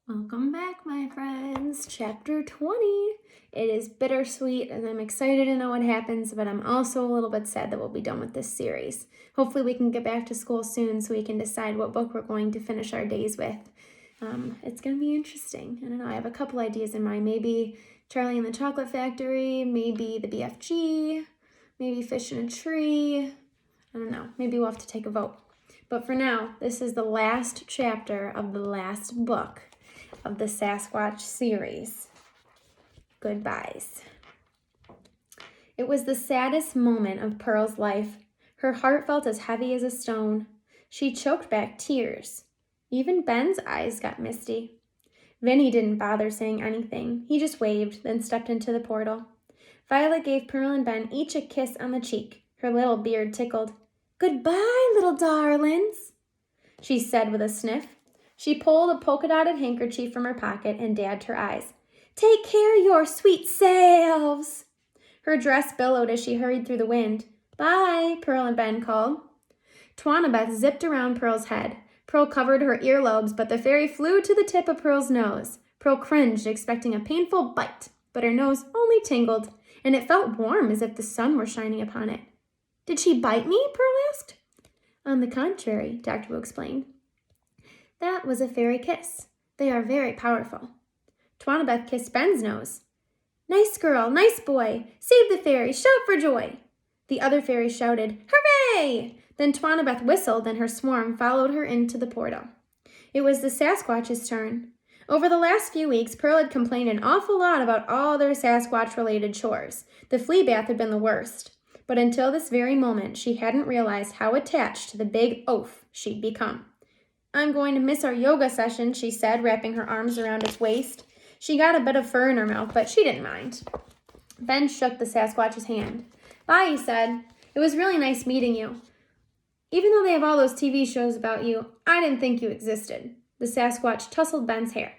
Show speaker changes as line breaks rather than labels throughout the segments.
Welcome back, my friends. Chapter 20. It is bittersweet, and I'm excited to know what happens, but I'm also a little bit sad that we'll be done with this series. Hopefully we can get back to school soon so we can decide what book we're going to finish our days with. It's going to be interesting. I don't know, I have a couple ideas in mind. Maybe Charlie and the Chocolate Factory, maybe the BFG, maybe Fish in a Tree. I don't know. Maybe we'll have to take a vote. But for now, this is the last chapter of the last book of the Sasquatch series. Goodbyes. It was the saddest moment of Pearl's life. Her heart felt as heavy as a stone. She choked back tears. Even Ben's eyes got misty. Vinny didn't bother saying anything. He just waved, then stepped into the portal. Violet gave Pearl and Ben each a kiss on the cheek. Her little beard tickled. "Goodbye, little darlings," she said with a sniff. She pulled a polka-dotted handkerchief from her pocket and dabbed her eyes. "Take care, your sweet selves." Her dress billowed as she hurried through the wind. "Bye," Pearl and Ben called. Twanabeth zipped around Pearl's head. Pearl covered her earlobes, but the fairy flew to the tip of Pearl's nose. Pearl cringed, expecting a painful bite, but her nose only tingled, and it felt warm as if the sun were shining upon it. "Did she bite me?" Pearl asked. "On the contrary," Dr. Wu explained. "That was a fairy kiss. They are very powerful." Twanabeth kissed Ben's nose. "Nice girl, nice boy. Save the fairy, shout for joy." The other fairies shouted, "Hooray!" Then Twanabeth whistled and her swarm followed her into the portal. It was the Sasquatch's turn. Over the last few weeks, Pearl had complained an awful lot about all their Sasquatch-related chores. The flea bath had been the worst. But until this very moment, she hadn't realized how attached to the big oaf she'd become. "I'm going to miss our yoga session," she said, wrapping her arms around its waist. She got a bit of fur in her mouth, but she didn't mind. Ben shook the Sasquatch's hand. "Bye," he said. "It was really nice meeting you. Even though they have all those TV shows about you, I didn't think you existed." The Sasquatch tousled Ben's hair.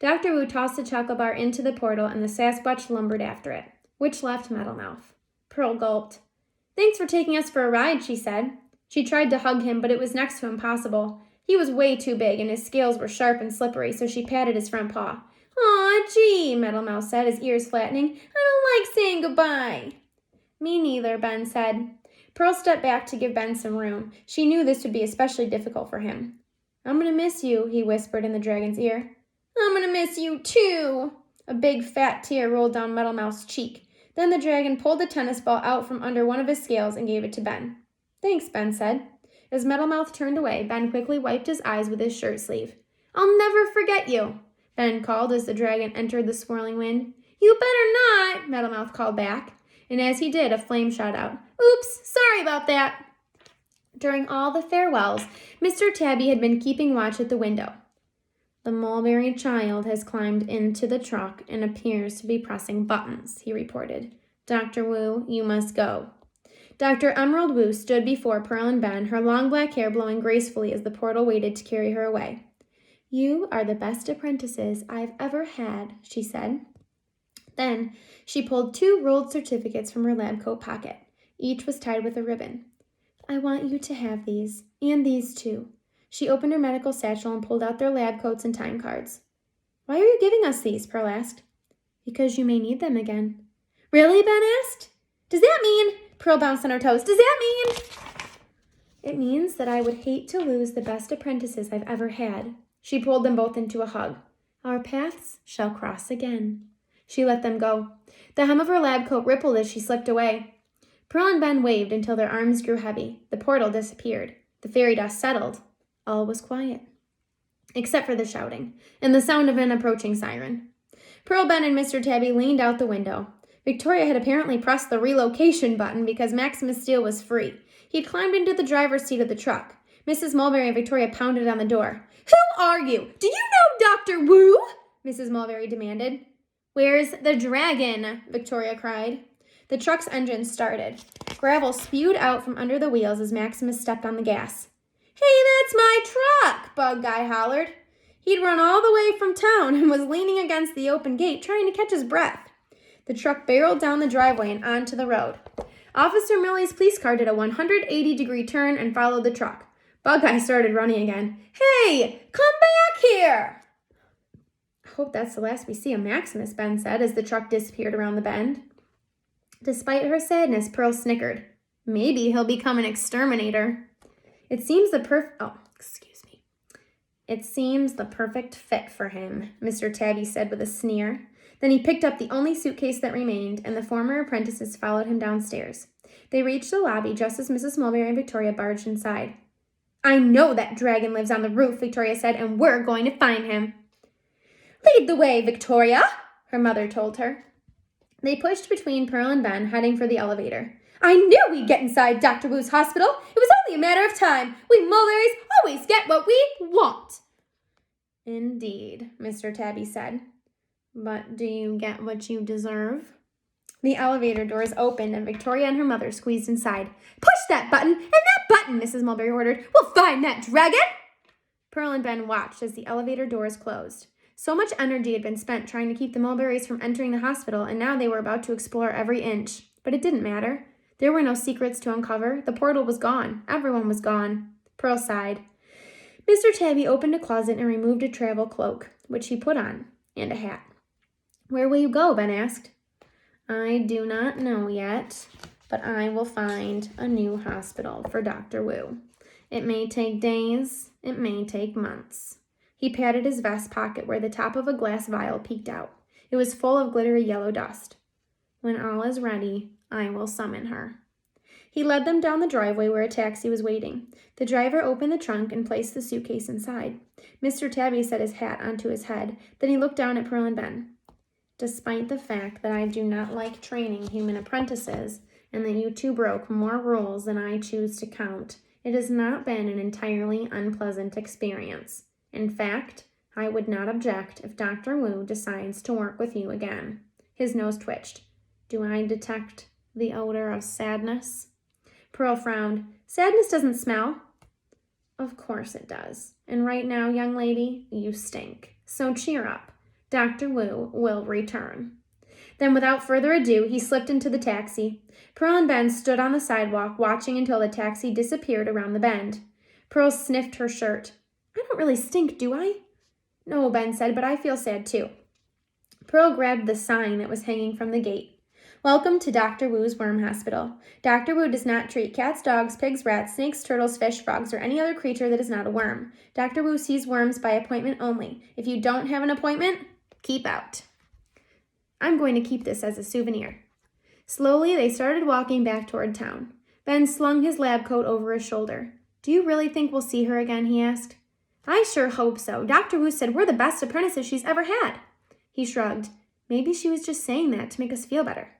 Dr. Wu tossed the chocolate bar into the portal, and the Sasquatch lumbered after it, which left Metalmouth. Pearl gulped. "Thanks for taking us for a ride," she said. She tried to hug him, but it was next to impossible. He was way too big, and his scales were sharp and slippery, so she patted his front paw. "Aw, gee," Metalmouth said, his ears flattening. "I don't like saying goodbye." "Me neither," Ben said. Pearl stepped back to give Ben some room. She knew this would be especially difficult for him. "I'm gonna miss you," he whispered in the dragon's ear. "I'm gonna miss you, too." A big, fat tear rolled down Metalmouth's cheek. Then the dragon pulled the tennis ball out from under one of his scales and gave it to Ben. "Thanks," Ben said. As Metalmouth turned away, Ben quickly wiped his eyes with his shirt sleeve. "I'll never forget you," Ben called as the dragon entered the swirling wind. "You better not," Metalmouth called back. And as he did, a flame shot out. "Oops, sorry about that." During all the farewells, Mr. Tabby had been keeping watch at the window. "The mulberry child has climbed into the truck and appears to be pressing buttons," he reported. "Dr. Wu, you must go." Dr. Emerald Wu stood before Pearl and Ben, her long black hair blowing gracefully as the portal waited to carry her away. "You are the best apprentices I've ever had," she said. Then she pulled 2 rolled certificates from her lab coat pocket. Each was tied with a ribbon. "I want you to have these, and these too." She opened her medical satchel and pulled out their lab coats and time cards. "Why are you giving us these?" Pearl asked. "Because you may need them again." "Really?" Ben asked. "Does that mean—" Pearl bounced on her toes. "Does that mean—" "It means that I would hate to lose the best apprentices I've ever had." She pulled them both into a hug. "Our paths shall cross again." She let them go. The hem of her lab coat rippled as she slipped away. Pearl and Ben waved until their arms grew heavy. The portal disappeared. The fairy dust settled. All was quiet, except for the shouting and the sound of an approaching siren. Pearl, Ben, and Mr. Tabby leaned out the window. Victoria had apparently pressed the relocation button because Maximus Steele was free. He had climbed into the driver's seat of the truck. Mrs. Mulberry and Victoria pounded on the door. "Who are you? Do you know Dr. Wu?" Mrs. Mulberry demanded. "Where's the dragon?" Victoria cried. The truck's engine started. Gravel spewed out from under the wheels as Maximus stepped on the gas. "Hey, that's my truck!" Bug Guy hollered. He'd run all the way from town and was leaning against the open gate trying to catch his breath. The truck barreled down the driveway and onto the road. Officer Millie's police car did a 180-degree turn and followed the truck. Bug Guy started running again. "Hey, come back here!" hope that's the last we see of Maximus, Ben said as the truck disappeared around the bend. Despite her sadness, Pearl snickered. Maybe he'll become an exterminator. It seems the perfect fit for him, Mr. Tabby said with a sneer. Then he picked up the only suitcase that remained, and the former apprentices followed him downstairs. They reached the lobby just as Mrs. Mulberry and Victoria barged inside. I know that dragon lives on the roof, Victoria said, and we're going to find him. Lead the way, Victoria, her mother told her. They pushed between Pearl and Ben, heading for the elevator. I knew we'd get inside Dr. Wu's hospital. It was only a matter of time. We Mulberrys always get what we want. Indeed, Mr. Tabby said. But do you get what you deserve? The elevator doors opened and Victoria and her mother squeezed inside. Push that button, and that button, Mrs. Mulberry ordered. We'll find that dragon. Pearl and Ben watched as the elevator doors closed. So much energy had been spent trying to keep the Mulberrys from entering the hospital, and now they were about to explore every inch. But it didn't matter. There were no secrets to uncover. The portal was gone. Everyone was gone. Pearl sighed. Mr. Tabby opened a closet and removed a travel cloak, which he put on, and a hat. Where will you go? Ben asked. I do not know yet, but I will find a new hospital for Dr. Wu. It may take days. It may take months. He patted his vest pocket where the top of a glass vial peeked out. It was full of glittery yellow dust. When all is ready, I will summon her. He led them down the driveway where a taxi was waiting. The driver opened the trunk and placed the suitcase inside. Mr. Tabby set his hat onto his head. Then he looked down at Pearl and Ben. Despite the fact that I do not like training human apprentices and that you two broke more rules than I choose to count, it has not been an entirely unpleasant experience. In fact, I would not object if Dr. Wu decides to work with you again. His nose twitched. Do I detect the odor of sadness? Pearl frowned. Sadness doesn't smell. Of course it does. And right now, young lady, you stink. So cheer up. Dr. Wu will return. Then without further ado, he slipped into the taxi. Pearl and Ben stood on the sidewalk, watching until the taxi disappeared around the bend. Pearl sniffed her shirt. I don't really stink, do I? No, Ben said, but I feel sad too. Pearl grabbed the sign that was hanging from the gate. Welcome to Dr. Wu's Worm Hospital. Dr. Wu does not treat cats, dogs, pigs, rats, snakes, turtles, fish, frogs, or any other creature that is not a worm. Dr. Wu sees worms by appointment only. If you don't have an appointment, keep out. I'm going to keep this as a souvenir. Slowly, they started walking back toward town. Ben slung his lab coat over his shoulder. Do you really think we'll see her again? He asked. I sure hope so. Dr. Wu said we're the best apprentices she's ever had. He shrugged. Maybe she was just saying that to make us feel better.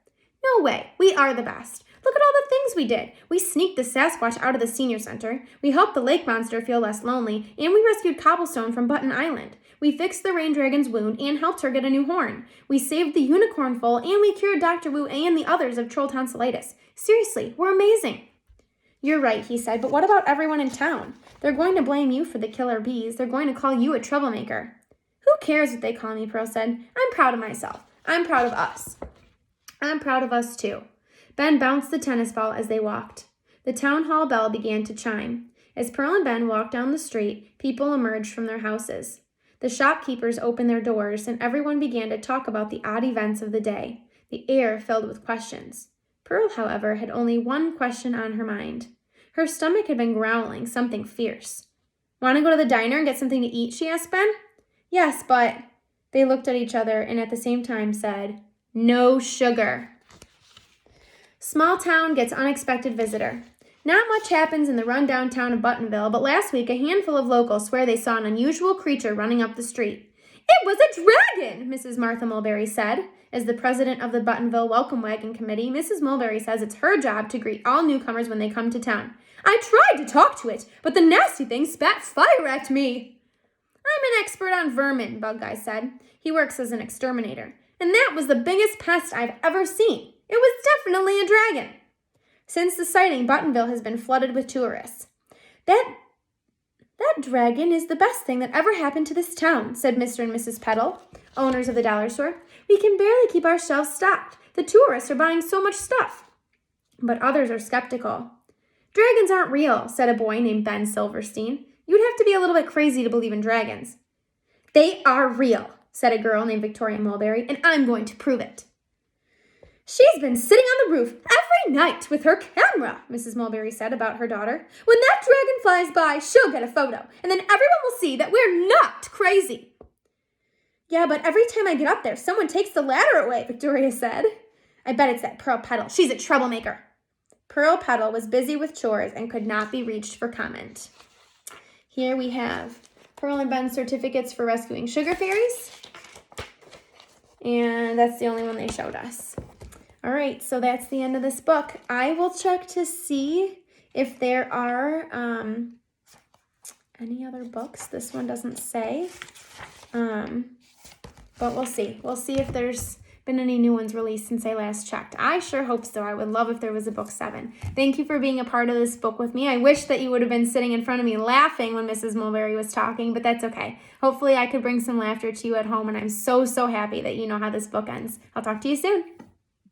No way. We are the best. Look at all the things we did. We sneaked the Sasquatch out of the senior center. We helped the lake monster feel less lonely, and we rescued Cobblestone from Button Island. We fixed the rain dragon's wound and helped her get a new horn. We saved the unicorn foal, and we cured Dr. Wu and the others of troll tonsillitis. Seriously, we're amazing. You're right, he said, but what about everyone in town? They're going to blame you for the killer bees. They're going to call you a troublemaker. Who cares what they call me, Pearl said. I'm proud of myself. I'm proud of us. I'm proud of us, too. Ben bounced the tennis ball as they walked. The town hall bell began to chime. As Pearl and Ben walked down the street, people emerged from their houses. The shopkeepers opened their doors, and everyone began to talk about the odd events of the day. The air filled with questions. Pearl, however, had only one question on her mind. Her stomach had been growling, something fierce. Want to go to the diner and get something to eat, she asked Ben. Yes, but... They looked at each other and at the same time said, no sugar. Small town gets unexpected visitor. Not much happens in the rundown town of Buttonville, but last week a handful of locals swear they saw an unusual creature running up the street. It was a dragon, Mrs. Martha Mulberry said. As the president of the Buttonville Welcome Wagon Committee, Mrs. Mulberry says it's her job to greet all newcomers when they come to town. I tried to talk to it, but the nasty thing spat fire at me. I'm an expert on vermin, Bug Guy said. He works as an exterminator. And that was the biggest pest I've ever seen. It was definitely a dragon. Since the sighting, Buttonville has been flooded with tourists. That dragon is the best thing that ever happened to this town, said Mr. and Mrs. Peddle, owners of the dollar store. We can barely keep our shelves stocked. The tourists are buying so much stuff. But others are skeptical. Dragons aren't real, said a boy named Ben Silverstein. You'd have to be a little bit crazy to believe in dragons. They are real, said a girl named Victoria Mulberry, and I'm going to prove it. She's been sitting on the roof every night with her camera, Mrs. Mulberry said about her daughter. When that dragon flies by, she'll get a photo, and then everyone will see that we're not crazy. Yeah, but every time I get up there, someone takes the ladder away, Victoria said. I bet it's that Pearl Petal. She's a troublemaker. Pearl Petal was busy with chores and could not be reached for comment. Here we have Pearl and Ben's certificates for rescuing sugar fairies. And that's the only one they showed us. All right, so that's the end of this book. I will check to see if there are any other books. This one doesn't say. But we'll see. We'll see if there's been any new ones released since I last checked. I sure hope so. I would love if there was a book 7. Thank you for being a part of this book with me. I wish that you would have been sitting in front of me laughing when Mrs. Mulberry was talking, but that's okay. Hopefully I could bring some laughter to you at home, and I'm so, so happy that you know how this book ends. I'll talk to you soon.